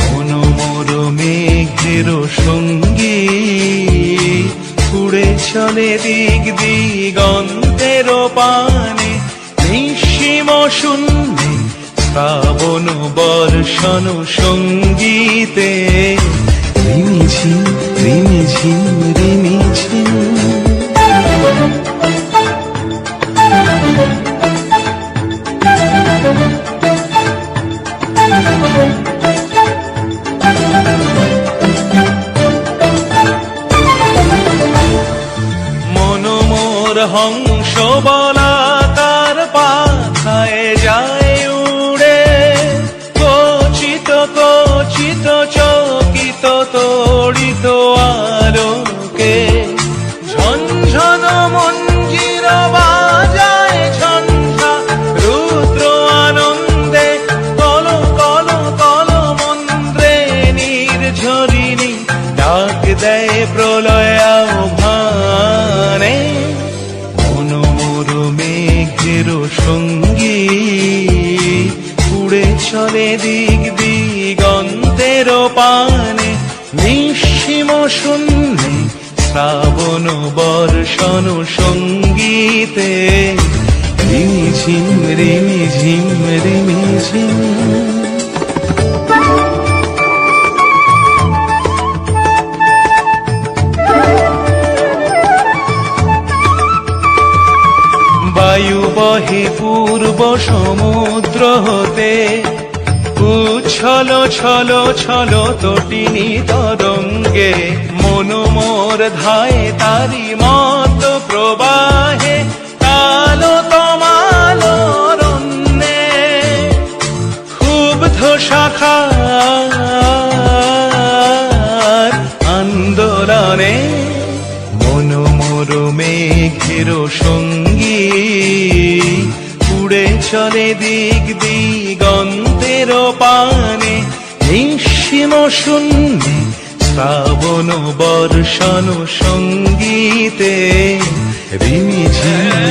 মনোমোর মেঘের সঙ্গী উড়ে চলে দিক দিগন্তের পানে, নিঃসীম শূন্যে শ্রাবণ বর্ষণ সঙ্গীতে, রিমিঝিম রিমিঝিম রিমিঝিম। মনোমোর হংস বলাকার পাখায় যায় উড়ে, কচিত কচিত চকিত তড়িত আলোকে, ঝনঝন মঞ্জির বাজায় ঝঞ্ঝা রুদ্র আনন্দে, কল কল কল মন্ত্রে নির্ঝরিণী ডাক দেয় প্রলয় আহ্বানে। মনোমোর মেঘের সঙ্গী উড়ে চলে দিক দিগন্তের পানে, নিঃসীম শূন্যে শ্রাবণ বর্ষণ সঙ্গীতে, রিমিঝিম রিমিঝিম রিমিঝিম। বায়ু বহে পূর্ব সমুদ্র হতে, উচ্ছল ছল ছল তটিনী তরঙ্গে, মনোমোর ধায় তারি মত প্রবাহে, কালো তমাল রণ্যে ক্ষুব্ধ শাখার আন্দোলনে। মনোমোর মেঘের সঙ্গী উড়ে চলে দিক দিগন্তের পানে, নিঃসীম শূন্যে শ্রাবণ বর্ষণ সঙ্গীতে, রিমিঝিম